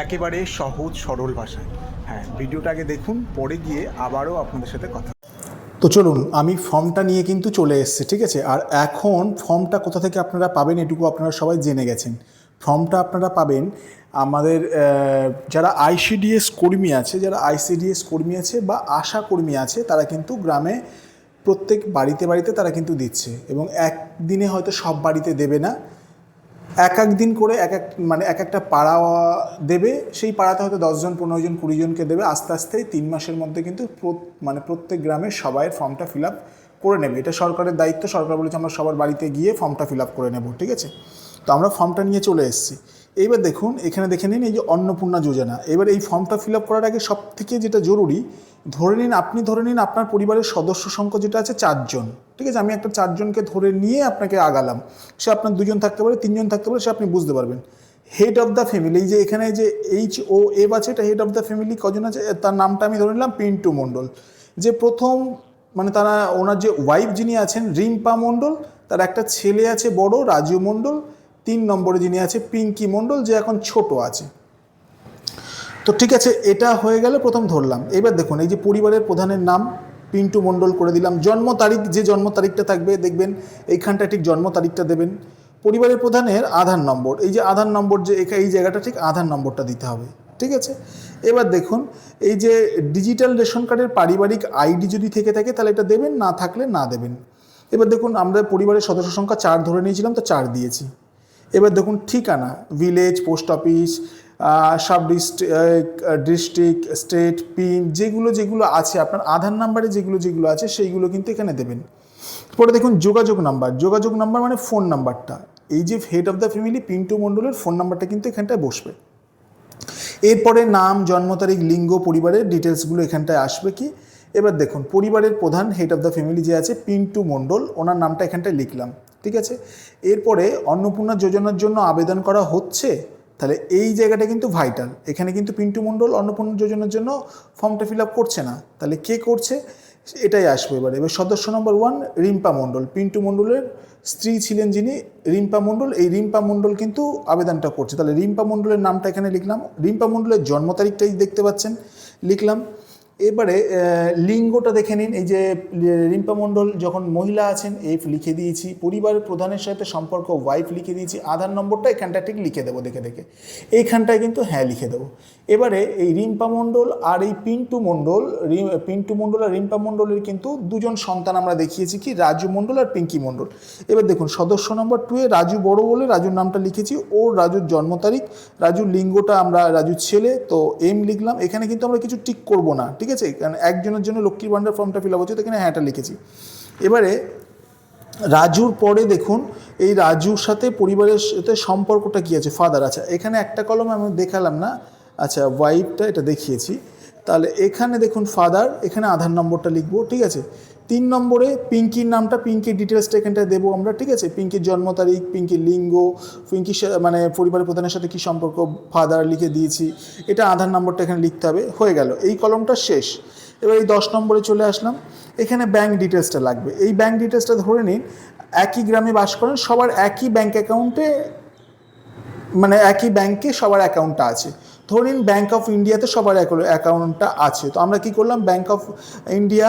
একেবারে সহজ সরল ভাষায়। হ্যাঁ, ভিডিওটা আগে দেখুন, পরে গিয়ে আবারও আপনাদের সাথে কথা। তো চলুন, আমি ফর্মটা নিয়ে কিন্তু চলে এসেছি, ঠিক আছে। আর এখন ফর্মটা কোথা থেকে আপনারা পাবেন এটুকু আপনারা সবাই জেনে গেছেন। ফর্মটা আপনারা পাবেন আমাদের যারা আইসিডিএস কর্মী আছে, যারা আইসিডিএস কর্মী আছে বা আশা কর্মী আছে, তারা কিন্তু গ্রামে প্রত্যেক বাড়িতে বাড়িতে তারা কিন্তু দিচ্ছে, এবং একদিনে হয়তো সব বাড়িতে দেবে না, এক এক দিন করে এক একটা পাড়া দেবে। সেই পাড়াতে হয়তো 10জন 15জন 20জনকে দেবে। আস্তে আস্তে 3 মাসের মধ্যে কিন্তু প্রত্যেক গ্রামে সবাইয়ের ফর্মটা ফিল আপ করে নেবে। এটা সরকারের দায়িত্ব। সরকার বলেছে আমরা সবার বাড়িতে গিয়ে ফর্মটা ফিল আপ করে নেব, ঠিক আছে। তো আমরা ফর্মটা নিয়ে চলে এসেছি। এইবার দেখুন, এখানে দেখে নিন এই যে অন্নপূর্ণা যোজনা। এবার এই ফর্মটা ফিল আপ করার আগে সব থেকে যেটা জরুরি, ধরে নিন আপনার পরিবারের সদস্য সংখ্যা যেটা আছে 4 জন, ঠিক আছে। আমি একটা 4 জনকে ধরে নিয়ে আপনাকে আগালাম। সে আপনার 2 জন থাকতে পারে, 3 জন থাকতে পারে, সে আপনি বুঝতে পারবেন। হেড অফ দ্য ফ্যামিলি, এই যে এখানে যে HOF আছে, এটা হেড অফ দ্য ফ্যামিলি কজন আছে, তার নামটা আমি ধরে নিলাম পিন্টু মণ্ডল। যে প্রথম ওনার যে ওয়াইফ যিনি আছেন রিম্পা মণ্ডল, তার একটা ছেলে আছে বড় রাজু মণ্ডল, 3 নম্বরে যিনি আছে পিঙ্কি মণ্ডল, যে এখন ছোট আছে। তো ঠিক আছে, এটা হয়ে গেলে প্রথম ধরলাম। এবার দেখুন, এই যে পরিবারের প্রধানের নাম পিন্টু মণ্ডল করে দিলাম। জন্ম তারিখ, যে জন্ম তারিখটা থাকবে দেখবেন এইখানটা ঠিক জন্ম তারিখটা দেবেন। পরিবারের প্রধানের আধার নম্বর, এই যে আধার নম্বর, যে এই জায়গাটা ঠিক আধার নম্বরটা দিতে হবে, ঠিক আছে। এবার দেখুন, এই যে ডিজিটাল রেশন কার্ডের পারিবারিক আইডি যদি থেকে থাকে তাহলে এটা দেবেন, না থাকলে না দেবেন। এবার দেখুন, আমরা পরিবারের সদস্য সংখ্যা 4 ধরে নিয়েছিলাম, তো 4 দিয়েছি। এবার দেখুন ঠিকানা, village, post office, sub district, state, pin, যেগুলো আছে আপনার আধার নাম্বারে যেগুলো আছে সেইগুলো কিন্তু এখানে দেবেন। পরে দেখুন যোগাযোগ নাম্বার মানে ফোন নাম্বারটা, এই যে head of the family Pintu মণ্ডলের ফোন নাম্বারটা কিন্তু এখানটায় বসবে। এরপরে নাম, জন্ম তারিখ, লিঙ্গ, পরিবারের ডিটেলসগুলো এখানটায় আসবে কি। এবার দেখুন, পরিবারের প্রধান হেড অফ দ্য ফ্যামিলি যে আছে পিন্টু মণ্ডল, ওনার নামটা এখানটায় লিখলাম, ঠিক আছে। এরপরে অন্নপূর্ণা যোজনার জন্য আবেদন করা হচ্ছে, তাহলে এই জায়গাটা কিন্তু ভাইটাল। এখানে কিন্তু পিন্টু মণ্ডল অন্নপূর্ণা যোজনার জন্য ফর্মটা ফিল আপ করছে না, তাহলে কে করছে এটাই আসবে। এবার সদস্য নম্বর 1 রিম্পা মণ্ডল, পিন্টু মণ্ডলের স্ত্রী ছিলেন যিনি রিম্পা মণ্ডল, এই রিম্পা মণ্ডল কিন্তু আবেদনটা করছে, তাহলে রিম্পা মণ্ডলের নামটা এখানে লিখলাম। রিম্পা মণ্ডলের জন্ম তারিখটাই দেখতে পাচ্ছেন, লিখলাম। এবারে লিঙ্গটা দেখে নিন, এই যে রিম্পা মণ্ডল যখন মহিলা আছেন এফ লিখে দিয়েছি, পরিবারের প্রধানের সাথে সম্পর্ক ওয়াইফ লিখে দিয়েছি, আধার নম্বরটা এখানটা ঠিক লিখে দেবো দেখে দেখে, এইখানটায় কিন্তু হ্যাঁ লিখে দেবো। এবারে এই রিম্পা মণ্ডল আর এই পিন্টু মণ্ডল আর রিম্পা মণ্ডলের কিন্তু 2 জন সন্তান আমরা দেখিয়েছি, কি রাজু মণ্ডল আর পিঙ্কি মণ্ডল। এবার দেখুন সদস্য নম্বর 2 এ রাজু বড় বলে রাজুর নামটা লিখেছি, ওর রাজুর জন্ম তারিখ, রাজুর লিঙ্গটা আমরা রাজুর ছেলে, তো এম লিখলাম। এখানে কিন্তু আমরা কিছু টিক করবো না, ঠিক আছে, কারণ একজনের জন্য লক্ষ্মীর ভাণ্ডার ফর্মটা ফিল আপ হচ্ছে, তো এখানে হ্যাঁটা লিখেছি। এবারে রাজুর পরে দেখুন, এই রাজুর সাথে পরিবারের সাথে সম্পর্কটা কী আছে, ফাদার। আচ্ছা, এখানে একটা কলমে আমি দেখালাম না, আচ্ছা ওয়াইফটা এটা দেখিয়েছি, তাহলে এখানে দেখুন ফাদার, এখানে আধার নম্বরটা লিখবো, ঠিক আছে। 3 নম্বরে পিঙ্কির নামটা, পিঙ্কির ডিটেলসটা এখানটায় দেবো আমরা, ঠিক আছে। পিঙ্কির জন্ম তারিখ, পিঙ্কির লিঙ্গ, পিঙ্কির পরিবারের প্রধানের সাথে কী সম্পর্ক, ফাদার লিখে দিয়েছি। এটা আধার নম্বরটা এখানে লিখতে হবে, হয়ে গেল, এই কলমটা শেষ। এবার এই 10 নম্বরে চলে আসলাম, এখানে ব্যাঙ্ক ডিটেলসটা লাগবে। এই ব্যাঙ্ক ডিটেলসটা ধরে নিন একই গ্রামে বাস করেন, সবার একই ব্যাঙ্ক অ্যাকাউন্টে, একই ব্যাঙ্কে সবার অ্যাকাউন্টটা আছে। ধরুন ব্যাঙ্ক অফ ইন্ডিয়াতে সবার অ্যাকাউন্টটা আছে, তো আমরা কি করলাম, ব্যাঙ্ক অফ ইন্ডিয়া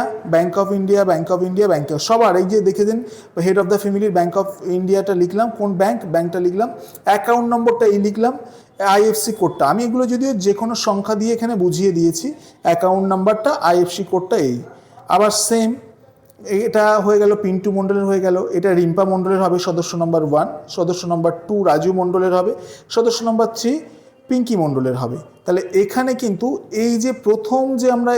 সবার, এই যে দেখে দিন হেড অফ দ্য ফ্যামিলির ব্যাঙ্ক অফ ইন্ডিয়াটা লিখলাম, কোন ব্যাঙ্কটা লিখলাম, অ্যাকাউন্ট নম্বরটা এই লিখলাম, আইএফসি কোডটা আমি এগুলো যদিও যে কোনো সংখ্যা দিয়ে এখানে বুঝিয়ে দিয়েছি, অ্যাকাউন্ট নাম্বারটা, আইএফসি কোডটা এই। আবার সেম, এটা হয়ে গেল পিন্টু মণ্ডলের হয়ে গেল। এটা রিম্পা মণ্ডলের হবে সদস্য নম্বর 1, সদস্য নম্বর 2 রাজু মণ্ডলের হবে, সদস্য নম্বর 3 পিঙ্কি মণ্ডলের হবে। তাহলে এখানে কিন্তু এই যে প্রথম যে আমরা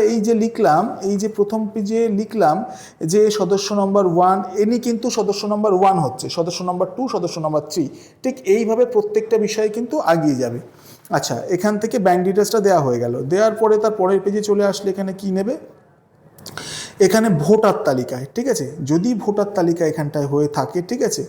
লিখলাম যে সদস্য নম্বর 1, এনি কিন্তু সদস্য নম্বর 1 হচ্ছে, সদস্য নম্বর 2, সদস্য নম্বর 3, ঠিক এইভাবে প্রত্যেকটা বিষয়ে কিন্তু আগিয়ে যাবে। আচ্ছা, এখান থেকে ব্যাঙ্ক ডিটেলসটা দেওয়া হয়ে গেল। দেওয়ার পরে তার পরের পেজে চলে আসলে এখানে কি নেবে, এখানে ভোটার তালিকায়, ঠিক আছে, যদি ভোটার তালিকা এখানটায় হয়ে থাকে, ঠিক আছে,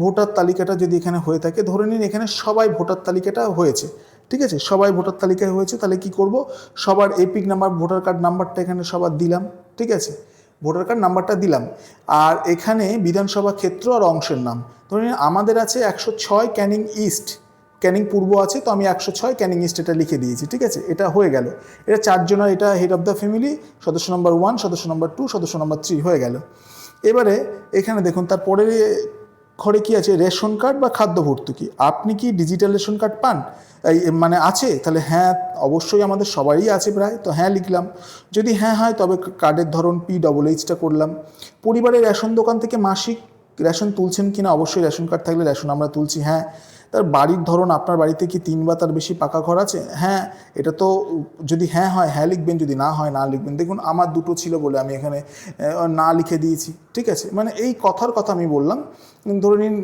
ভোটার তালিকাটা যদি এখানে হয়ে থাকে, ধরে নিন এখানে সবাই ভোটার তালিকাটা হয়েছে, ঠিক আছে, সবাই ভোটার তালিকায় হয়েছে, তাহলে কি করব, সবার এপিক নাম্বার, ভোটার কার্ড নাম্বারটা এখানে সবার দিলাম, ঠিক আছে, ভোটার কার্ড নাম্বারটা দিলাম। আর এখানে বিধানসভা ক্ষেত্র আর অংশের নাম, ধরে নিন আমাদের আছে 106 ক্যানিং ইস্ট, ক্যানিং পূর্ব আছে, তো আমি 106 ক্যানিং ইস্ট এটা লিখে দিয়েছি, ঠিক আছে। এটা হয়ে গেল। এটা 4 জনের, এটা হেড অফ দ্য ফ্যামিলি, সদস্য নম্বর 1, সদস্য নম্বর 2, সদস্য নম্বর 3 হয়ে গেল। এবারে এখানে দেখুন তারপরে ঘরে কি আছে, রেশন কার্ড বা খাদ্য ভর্তুকি। আপনি কি ডিজিটাল রেশন কার্ড পান, এই মানে আছে? তাহলে হ্যাঁ, অবশ্যই আমাদের সবারই আছে প্রায়, তো হ্যাঁ লিখলাম। যদি হ্যাঁ হয় তবে কার্ডের ধরন PHH করলাম। পরিবারের রেশন দোকান থেকে মাসিক রেশন তুলছেন কিনা, অবশ্যই রেশন কার্ড থাকলে রেশন আমরা তুলছি, হ্যাঁ। তার বাড়ির ধরন, আপনার বাড়িতে কি 3 বা তার বেশি পাকা ঘর আছে, হ্যাঁ। এটা তো যদি হ্যাঁ হয় হ্যাঁ লিখবেন, যদি না হয় না লিখবেন। দেখুন আমার 2টো ছিল বলে আমি এখানে না লিখে দিয়েছি, ঠিক আছে। মানে এই কথার কথা আমি বললাম, ধরে নিন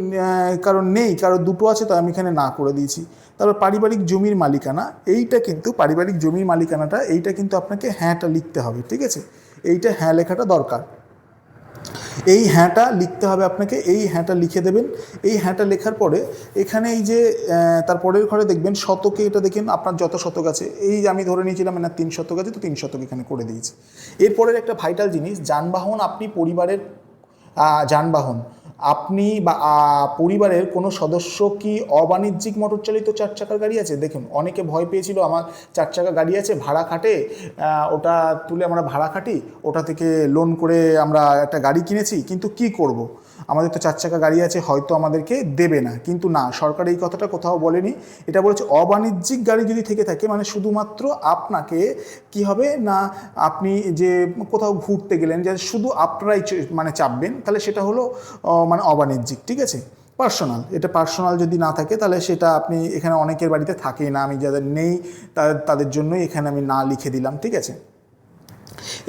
কারণ নেই, কারণ 2টো আছে, তো আমি এখানে না করে দিয়েছি। তারপর পারিবারিক জমির মালিকানা, এইটা কিন্তু পারিবারিক জমির মালিকানাটা, এইটা কিন্তু আপনাকে হ্যাঁটা লিখতে হবে, ঠিক আছে। এইটা হ্যাঁ লেখাটা দরকার, এই হ্যাঁটা লিখতে হবে আপনাকে, এই হ্যাঁটা লিখে দেবেন। এই হ্যাঁটা লেখার পরে এখানে এই যে তারপরের ঘরে দেখবেন শতকে, এটা দেখেন আপনার যত শতক আছে, এই আমি ধরে নিয়েছিলাম না 3 শতক আছে, তো 3 শতক এখানে করে দিয়েছি। এরপরের একটা ভাইটাল জিনিস, যানবাহন। আপনি পরিবারের যানবাহন, আপনি বা পরিবারের কোনো সদস্য কি অবাণিজ্যিক মোটর চালিত 4 চাকার গাড়ি আছে? দেখুন অনেকে ভয় পেয়েছিল, আমার 4 চাকা গাড়ি আছে, ভাড়া খাটে, ওটা তুলে আমরা ভাড়া খাটি, ওটা থেকে লোন করে আমরা একটা গাড়ি কিনেছি, কিন্তু কি করব, আমাদের তো 4 চাকা গাড়ি আছে, হয়তো আমাদেরকে দেবে না। কিন্তু না, সরকার এই কথাটা কোথাও বলেনি। এটা বলেছে অবাণিজ্যিক গাড়ি যদি থেকে থাকে, মানে শুধুমাত্র আপনাকে কি হবে না, আপনি যে কোথাও ঘুরতে গেলেন, যে শুধু আপনারাই মানে চাপবেন, তাহলে সেটা হলো মানে অবাণিজ্যিক, ঠিক আছে। পার্সোনাল, এটা পার্সোনাল যদি না থাকে তাহলে সেটা আপনি, এখানে অনেকের বাড়িতে থাকেই না, আমি যাদের নেই তাদের জন্যই এখানে আমি না লিখে দিলাম, ঠিক আছে।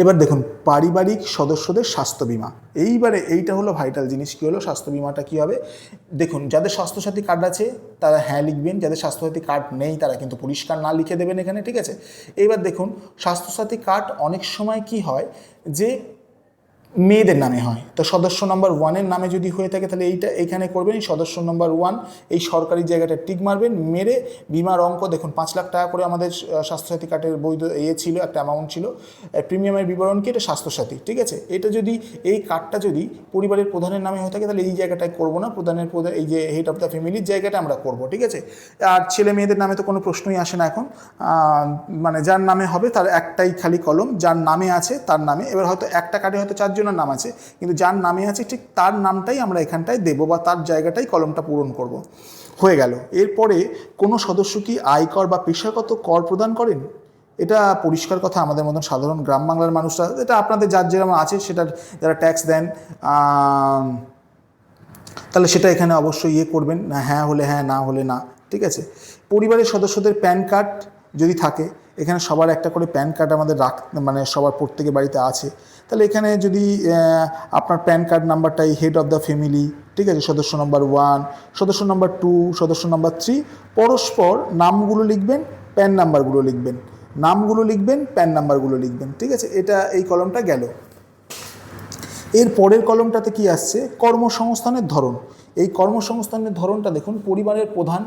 এবার দেখুন পারিবারিক সদস্যদের স্বাস্থ্য বিমা। এইবারে এইটা হলো ভাইটাল জিনিস, কী হলো স্বাস্থ্য বিমাটা কী হবে। দেখুন যাদের স্বাস্থ্যসাথী কার্ড আছে তারা হ্যাঁ লিখবেন, যাদের স্বাস্থ্যসাথী কার্ড নেই তারা কিন্তু পরিষ্কার না লিখে দেবেন এখানে, ঠিক আছে। এইবার দেখুন স্বাস্থ্যসাথী কার্ড অনেক সময় কি হয় যে মেয়েদের নামে হয়, তো সদস্য নম্বর 1-এর নামে যদি হয়ে থাকে তাহলে এইটা এখানে করবেন, এই সদস্য নম্বর 1 এই সরকারি জায়গাটা টিক মারবেন, মেরে বিমার অঙ্ক দেখুন 5 লাখ টাকা করে আমাদের স্বাস্থ্যসাথী কার্ডের বৈধ ছিল, একটা অ্যামাউন্ট ছিল, প্রিমিয়ামের বিবরণ কি, এটা স্বাস্থ্যসাথী, ঠিক আছে। এটা যদি এই কার্ডটা যদি পরিবারের প্রধানের নামে হয়ে থাকে তাহলে এই জায়গাটায় করবো না, প্রধান এই যে হেড অফ দ্য ফ্যামিলির জায়গাটা আমরা করবো, ঠিক আছে। আর ছেলে মেয়েদের নামে তো কোনো প্রশ্নই আসে না এখন, মানে যার নামে হবে তার একটাই খালি কলম, যার নামে আছে তার নামে। এবার হয়তো একটা কার্ডে হয়তো 4 জনের নাম আছে, কিন্তু যার নামে আছে ঠিক তার নামটাই আমরা এখানটায় দেবো, বা তার জায়গাটাই কলমটা পূরণ করব। হয়ে গেল। এরপরে কোনো সদস্য কি আয়কর বা পেশাগত কর প্রদান করেন? এটা পরিষ্কার কথা, আমাদের মতন সাধারণ গ্রাম বাংলার মানুষরা, এটা আপনাদের যার যেরকম আছে সেটার যারা ট্যাক্স দেন, তাহলে সেটা এখানে অবশ্যই করবেন, না হ্যাঁ হলে হ্যাঁ, না হলে না, ঠিক আছে। পরিবারের সদস্যদের প্যান কার্ড যদি থাকে, এখানে সবার একটা করে প্যান কার্ড আমাদের মানে সবার প্রত্যেকের বাড়িতে আছে, তাহলে এখানে যদি আপনার প্যান কার্ড নাম্বারটাই হেড অফ দ্য ফ্যামিলি, ঠিক আছে, সদস্য নম্বর 1, সদস্য নম্বর 2, সদস্য নম্বর 3, পরস্পর নামগুলো লিখবেন, প্যান নাম্বারগুলো লিখবেন, নামগুলো লিখবেন, প্যান নাম্বারগুলো লিখবেন, ঠিক আছে। এটা এই কলমটা গেল। এর পরের কলমটাতে কি আসছে, কর্মসংস্থানের ধরন। এই কর্মসংস্থানের ধরনটা দেখুন, পরিবারের প্রধান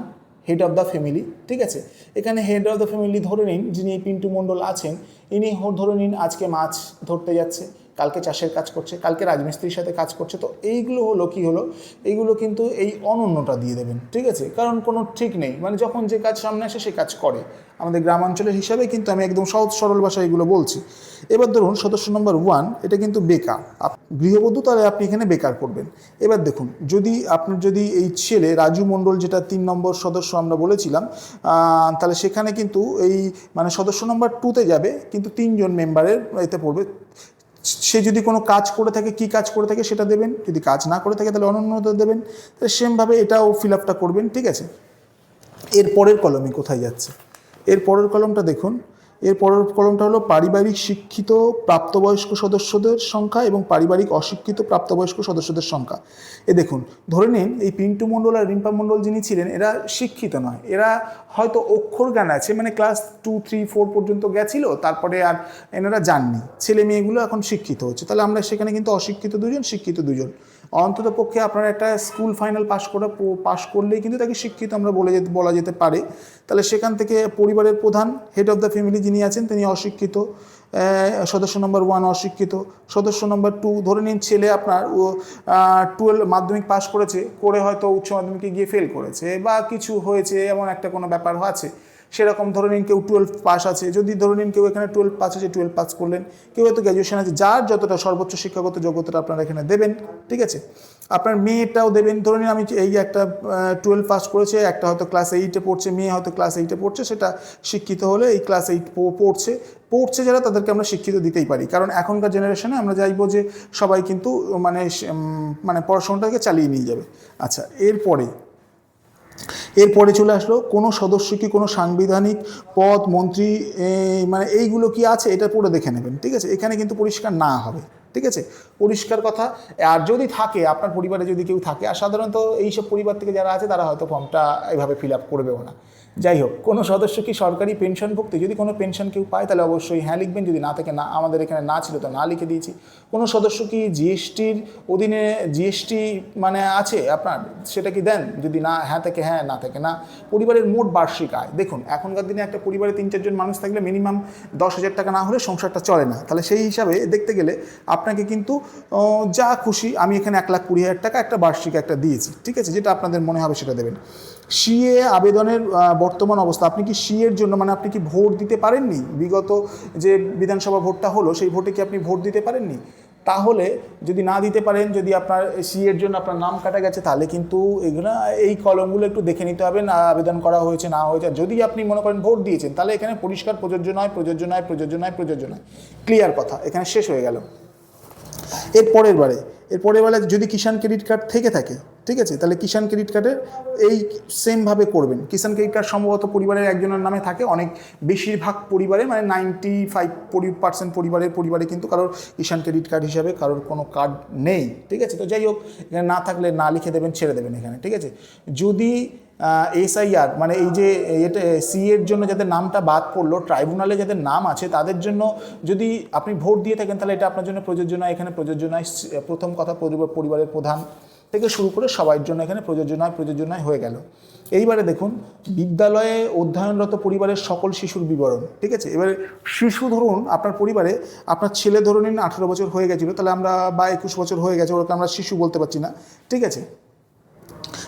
হেড অফ দ্য ফ্যামিলি, ঠিক আছে। এখানে হেড অফ দ্য ফ্যামিলি ধরে নিন যিনি পিন্টু মণ্ডল আছেন, ইনি ধরে নিন আজকে মাছ ধরতে যাচ্ছে, কালকে চাষের কাজ করছে, কালকে রাজমিস্ত্রির সাথে কাজ করছে, তো এইগুলো হলো কি হলো, এইগুলো কিন্তু এই অনন্যটা দিয়ে দেবেন, ঠিক আছে। কারণ কোনো ঠিক নেই, মানে যখন যে কাজ সামনে আসে সে কাজ করে, আমাদের গ্রামাঞ্চলের হিসাবে কিন্তু আমি একদম সহজ সরল ভাষায় এগুলো বলছি। এবার ধরুন সদস্য নম্বর 1 এটা কিন্তু বেকার, গৃহবধূ, তাহলে আপনি এখানে বেকার করবেন। এবার দেখুন আপনার যদি এই ছেলে রাজু মণ্ডল, যেটা 3 নম্বর সদস্য আমরা বলেছিলাম, তাহলে সেখানে কিন্তু এই মানে সদস্য নম্বর 2-তে যাবে, কিন্তু 3 জন মেম্বারের এতে পড়বে। সে যদি কোনো কাজ করে থাকে, কি কাজ করে থাকে সেটা দেবেন, যদি কাজ না করে থাকে তাহলে অনন্যতা দেবেন, তাহলে সেমভাবে এটাও ফিল আপটা করবেন, ঠিক আছে। এর পরের কলমে কোথায় যাচ্ছে, এর পরের কলমটা দেখুন, এর পরের কলমটা হলো পারিবারিক শিক্ষিত প্রাপ্তবয়স্ক সদস্যদের সংখ্যা এবং পারিবারিক অশিক্ষিত প্রাপ্তবয়স্ক সদস্যদের সংখ্যা। দেখুন ধরে নিন এই পিন্টু মণ্ডল আর রিম্পা মণ্ডল যিনি ছিলেন, এরা শিক্ষিত নয়, এরা হয়তো অক্ষর জ্ঞান আছে, মানে ক্লাস 2, 3, 4 পর্যন্ত গেছিল, তারপরে আর এনারা যাননি, ছেলে মেয়েগুলো এখন শিক্ষিত হচ্ছে, তাহলে আমরা সেখানে কিন্তু অশিক্ষিত 2 জন, শিক্ষিত 2 জন। অন্তত পক্ষে আপনারা একটা স্কুল ফাইনাল পাস করলেই কিন্তু তাকে শিক্ষিত আমরা বলা যেতে পারে। তাহলে সেখান থেকে পরিবারের প্রধান হেড অফ দ্য ফ্যামিলি যিনি আছেন তিনি অশিক্ষিত, সদস্য নম্বর 1 অশিক্ষিত, সদস্য নম্বর 2 ধরে নিন ছেলে আপনার 12 মাধ্যমিক পাস করেছে, করে হয়তো উচ্চ মাধ্যমিকে গিয়ে ফেল করেছে বা কিছু হয়েছে, এমন একটা কোনো ব্যাপার আছে, সেরকম ধরে নিন কেউ 12 পাস আছে, যদি ধরে নিন কেউ এখানে 12 পাস আছে, 12 পাস করলেন, কেউ হয়তো গ্র্যাজুয়েশন আছে, যার যতটা সর্বোচ্চ শিক্ষাগত যোগ্যতাটা আপনারা এখানে দেবেন, ঠিক আছে। আপনার মেয়েটাও দেবেন, ধরে নিন আমি এই একটা 12 পাস করেছে, একটা হয়তো ক্লাস 8-এ পড়ছে, মেয়ে হয়তো ক্লাস 8-এ পড়ছে, সেটা শিক্ষিত হলে এই ক্লাস 8 পড়ছে যারা, তাদেরকে আমরা শিক্ষিত দিতেই পারি, কারণ এখনকার জেনারেশনে আমরা চাইবো যে সবাই কিন্তু মানে পড়াশোনাটাকে চালিয়ে নিয়ে যাবে। আচ্ছা, এরপরে চলে আসলো কোনো সদস্য কি কোনো সাংবিধানিক পদ, মন্ত্রী, মানে এইগুলো কি আছে, এটা পড়ে দেখে নেবেন, ঠিক আছে। এখানে কিন্তু পরিষ্কার না হবে, ঠিক আছে, পরিষ্কার কথা। আর যদি থাকে, আপনার পরিবারে যদি কেউ থাকে, আর সাধারণত এইসব পরিবার থেকে যারা আছে তারা হয়তো ফর্মটা এইভাবে ফিল আপ করবেও না। যাই হোক, কোনো সদস্য কি সরকারি পেনশনভুক্তি, যদি কোনো পেনশন কেউ পায় তাহলে অবশ্যই হ্যাঁ লিখবেন, যদি না থাকে না, আমাদের এখানে না ছিল তো না লিখে দিয়েছি। কোনো সদস্য কি জিএসটির অধীনে জিএসটি মানে আছে আপনার, সেটা কি দেন, যদি না হ্যাঁ থাকে হ্যাঁ, না থাকে না। পরিবারের মোট বার্ষিক আয়, দেখুন এখনকার দিনে একটা পরিবারে 3-4 জন মানুষ থাকলে মিনিমাম 10,000 টাকা না হলে সংসারটা চলে না, তাহলে সেই হিসাবে দেখতে গেলে আপনাকে কিন্তু যা খুশি, আমি এখানে 1,20,000 টাকা একটা বার্ষিক একটা দিয়েছি, ঠিক আছে, যেটা আপনাদের মনে হবে সেটা দেবেন। সিএ আবেদনের বর্তমান অবস্থা, আপনি কি সিএর জন্য মানে আপনি কি ভোট দিতে পারেননি, বিগত যে বিধানসভা ভোটটা হলো সেই ভোটে কি আপনি ভোট দিতে পারেননি? তাহলে যদি না দিতে পারেন, যদি আপনার সিএর জন্য আপনার নাম কাটা গেছে, তাহলে কিন্তু এই কলমগুলো একটু দেখে নিতে হবে, না আবেদন করা হয়েছে না হয়েছে। যদি আপনি মনে করেন ভোট দিয়েছেন, তাহলে এখানে পরিষ্কার প্রযোজ্য নয়, ক্লিয়ার কথা, এখানে শেষ হয়ে গেল। এরপরের বারে যদি কিষাণ ক্রেডিট কার্ড থেকে থাকে, ঠিক আছে, তাহলে কিষাণ ক্রেডিট কার্ডের এই সেমভাবে করবেন। কিষাণ ক্রেডিট কার্ড সম্ভবত পরিবারের একজনের নামে থাকে, অনেক বেশিরভাগ পরিবারে মানে 95% পরিবারে কিন্তু কারোর কিষাণ ক্রেডিট কার্ড হিসাবে কারোর কোনো কার্ড নেই, ঠিক আছে। তো যাই হোক, এখানে না থাকলে না লিখে দেবেন, ছেড়ে দেবেন এখানে, ঠিক আছে। যদি এসআইআর মানে এই যে এটা সিএর জন্য যাদের নামটা বাদ পড়লো, ট্রাইব্যুনালে যাদের নাম আছে তাদের জন্য যদি আপনি ভোট দিয়ে থাকেন, তাহলে এটা আপনার জন্য প্রযোজ্য নয়, এখানে প্রযোজ্য নয়। প্রথম কথা, পরিবারের প্রধান থেকে শুরু করে সবার জন্য এখানে প্রযোজ্য নয় হয়ে গেল। এইবারে দেখুন, বিদ্যালয়ে অধ্যয়নরত পরিবারের সকল শিশুর বিবরণ, ঠিক আছে। এবারে শিশু ধরুন আপনার পরিবারে আপনার ছেলে ধরুন 18 বছর হয়ে গেছিলো, তাহলে আমরা বা 21 বছর হয়ে গেছে, ওরকম আমরা শিশু বলতে পারছি না, ঠিক আছে।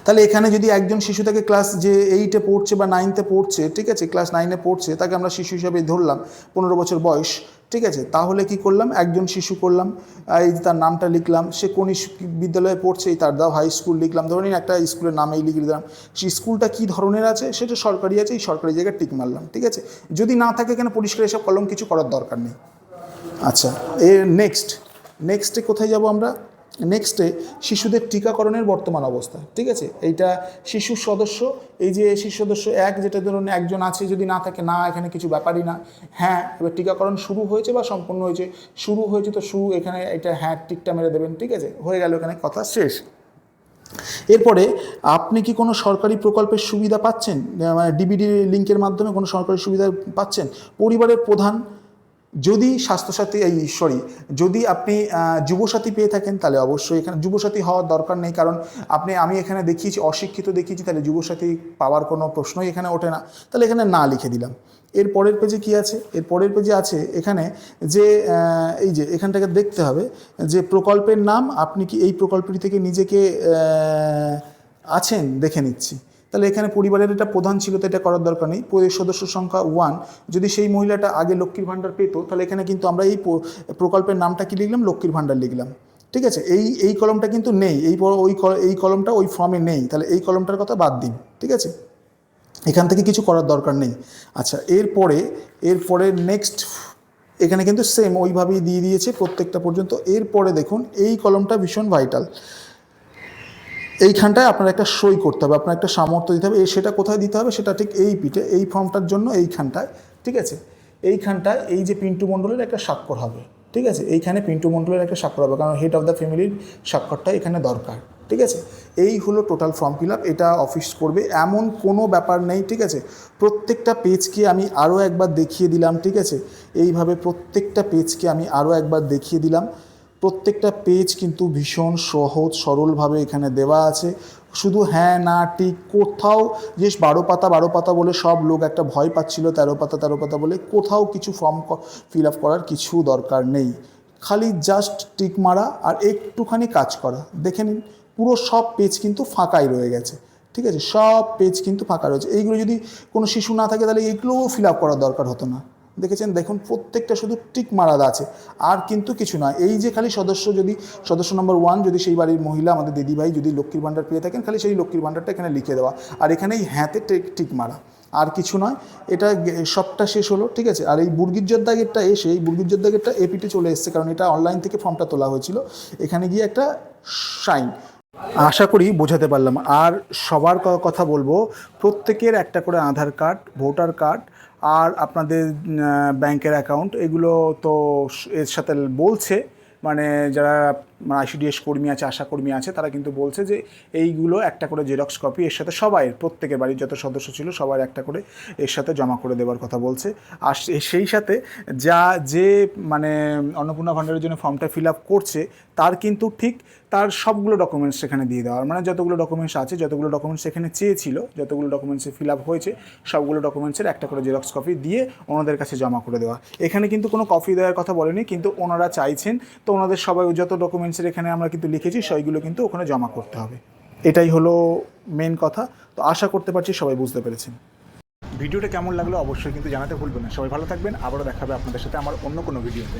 তাহলে এখানে যদি একজন শিশু তাকে ক্লাস যে 8-এ পড়ছে বা 9-তে পড়ছে, ঠিক আছে, ক্লাস 9-এ পড়ছে, তাকে আমরা শিশু হিসাবে ধরলাম, 15 বছর বয়স, ঠিক আছে। তাহলে কি করলাম, একজন শিশু করলাম, এই তার নামটা লিখলাম, সে কোন বিদ্যালয়ে পড়ছে, তার দাও হাই স্কুল লিখলাম, ধরে নিন একটা স্কুলের নামেই লিখে দিলাম, সেই স্কুলটা কী ধরনের আছে, সেটা সরকারি আছে, এই সরকারি জায়গায় টিক মারলাম, ঠিক আছে। যদি না থাকে এখানে পরিষ্কার এসব কলম কিছু করার দরকার নেই। আচ্ছা, নেক্সটে কোথায় যাব আমরা? নেক্সটে শিশুদের টিকাকরণের বর্তমান অবস্থা, ঠিক আছে। এইটা শিশু সদস্য, এই যে শিশু সদস্য 1 যেটা ধরুন একজন আছে, যদি না থাকে না, এখানে কিছু ব্যাপারই না। হ্যাঁ, এবার টিকাকরণ শুরু হয়েছে বা সম্পূর্ণ হয়েছে, শুরু হয়েছে তো এখানে এটা হ্যাঁ টিকটা মেরে দেবেন, ঠিক আছে, হয়ে গেল, এখানে কথা শেষ। এরপরে আপনি কি কোনো সরকারি প্রকল্পের সুবিধা পাচ্ছেন, মানে ডিবিডি লিঙ্কের মাধ্যমে কোনো সরকারি সুবিধা পাচ্ছেন? পরিবারের প্রধান, যদি স্বাস্থ্যসাথী যদি আপনি যুবসাথী পেয়ে থাকেন, তাহলে অবশ্যই এখানে যুবসাথী হওয়ার দরকার নেই, কারণ আমি এখানে দেখিয়েছি অশিক্ষিত দেখিয়েছি, তাহলে যুবসাথী পাওয়ার কোনো প্রশ্নই এখানে ওঠে না, তাহলে এখানে না লিখে দিলাম। এর পরের পেজে কি আছে? এর পরের পেজে আছে এখানে যে এই যে এখানটাকে দেখতে হবে যে প্রকল্পের নাম, আপনি কি এই প্রকল্পটি থেকে নিজেকে আছেন, দেখে নিচ্ছি। তাহলে এখানে পরিবারের এটা প্রধান ছিল, তো এটা করার দরকার নেই। সদস্য সংখ্যা 1, যদি সেই মহিলাটা আগে লক্ষ্মীর ভাণ্ডার পেত, তাহলে এখানে কিন্তু আমরা এই প্রকল্পের নামটা কি লিখলাম, লক্ষ্মীর ভাণ্ডার লিখলাম, ঠিক আছে। এই কলমটা কিন্তু নেই, এই কলমটা ওই ফর্মে নেই, তাহলে এই কলমটার কথা বাদ দিন, ঠিক আছে, এখান থেকে কিছু করার দরকার নেই। আচ্ছা, এরপরে নেক্সট, এখানে কিন্তু সেম ওইভাবেই দিয়ে দিয়েছে প্রত্যেকটা পর্যন্ত। এরপরে দেখুন, এই কলমটা ভীষণ ভাইটাল, এইখানটায় আপনার একটা সই করতে হবে, আপনার একটা সামর্থ্য দিতে হবে। সেটা কোথায় দিতে হবে, সেটা ঠিক এই পিঠে, এই ফর্মটার জন্য এইখানটায়, ঠিক আছে, এইখানটায় এই যে পিন্টু মণ্ডলের একটা স্বাক্ষর হবে, ঠিক আছে, এইখানে পিন্টু মণ্ডলের একটা স্বাক্ষর হবে, কারণ হেড অফ দ্য ফ্যামিলির স্বাক্ষরটা এখানে দরকার, ঠিক আছে। এই হলো টোটাল ফর্ম ফিল আপ, এটা অফিস করবে, এমন কোনো ব্যাপার নেই, ঠিক আছে। প্রত্যেকটা পেজকে আমি আরও একবার দেখিয়ে দিলাম, ঠিক আছে, এইভাবে প্রত্যেকটা পেজকে আমি আরও একবার দেখিয়ে দিলাম। প্রত্যেকটা পেজ কিন্তু ভীষণ সহজ সরলভাবে এখানে দেওয়া আছে, শুধু হ্যাঁ না টিক কোথাও যে 12 পাতা বলে সব লোক একটা ভয় পাচ্ছিল, 13 পাতা বলে কোথাও কিছু ফর্ম ফিল আপ করার কিছু দরকার নেই। খালি জাস্ট টিক মারা আর একটুখানি কাজ করা। দেখে নিন পুরো সব পেজ কিন্তু ফাঁকাই রয়ে গেছে, ঠিক আছে, সব পেজ কিন্তু ফাঁকা রয়েছে। এইগুলো যদি কোনো শিশু না থাকে তাহলে এইগুলোও ফিল আপ করার দরকার হতো না। দেখেছেন, দেখুন প্রত্যেকটা শুধু টিক মারাদা আছে, আর কিন্তু কিছু না। এই যে খালি সদস্য নম্বর 1 যদি সেই বাড়ির মহিলা আমাদের দিদিভাই যদি লক্ষ্মীর ভাণ্ডার পেয়ে থাকেন, খালি সেই লক্ষ্মীর ভাণ্ডারটা এখানে লিখে দেওয়া, আর এখানেই হ্যাঁতে টিক মারা, আর কিছু নয়। এটা সবটা শেষ হলো, ঠিক আছে। আর এই বুর্গির দাগেরটা এসে এই বুর্গির দাগেরটা এপিটে চলে এসছে, কারণ এটা অনলাইন থেকে ফর্মটা তোলা হয়েছিল। এখানে গিয়ে একটা সাইন, আশা করি বোঝাতে পারলাম। আর সবার কথা বলবো, প্রত্যেকের একটা করে আধার কার্ড, ভোটার কার্ড আর আপনাদের ব্যাংকের অ্যাকাউন্ট, এগুলো তো এর সাথে বলছে, মানে যারা আইসিডিএস কর্মী আছে, আশা কর্মী আছে, তারা কিন্তু বলছে যে এইগুলো একটা করে জেরক্স কপি এর সাথে সবাই, প্রত্যেকের বাড়ির যত সদস্য ছিল সবার একটা করে এর সাথে জমা করে দেওয়ার কথা বলছে। আর সেই সাথে যে মানে অন্নপূর্ণা ভাণ্ডারের জন্য ফর্মটা ফিল আপ করছে, তার কিন্তু ঠিক তার সবগুলো ডকুমেন্টস সেখানে দিয়ে দেওয়ার, মানে যতগুলো ডকুমেন্টস আছে, যতগুলো ডকুমেন্টস সেখানে চেয়েছিল, যতগুলো ডকুমেন্টসে ফিল আপ হয়েছে, সবগুলো ডকুমেন্টসের একটা করে জেরক্স কপি দিয়ে ওনাদের কাছে জমা করে দেওয়া। এখানে কিন্তু কোনো কপি দেওয়ার কথা বলেনি, কিন্তু ওনারা চাইছেন, তো ওনাদের সবাই যত ডকুমেন্টসের এখানে আমরা কিন্তু লিখেছি সেইগুলো কিন্তু ওখানে জমা করতে হবে। এটাই হলো মেন কথা। তো আশা করতে পারছি সবাই বুঝতে পেরেছেন। ভিডিওটা কেমন লাগলো অবশ্যই কিন্তু জানাতে ভুলবেন না। সবাই ভালো থাকবেন, আবারও দেখা হবে আপনাদের সাথে আমার অন্য কোনো ভিডিওতে।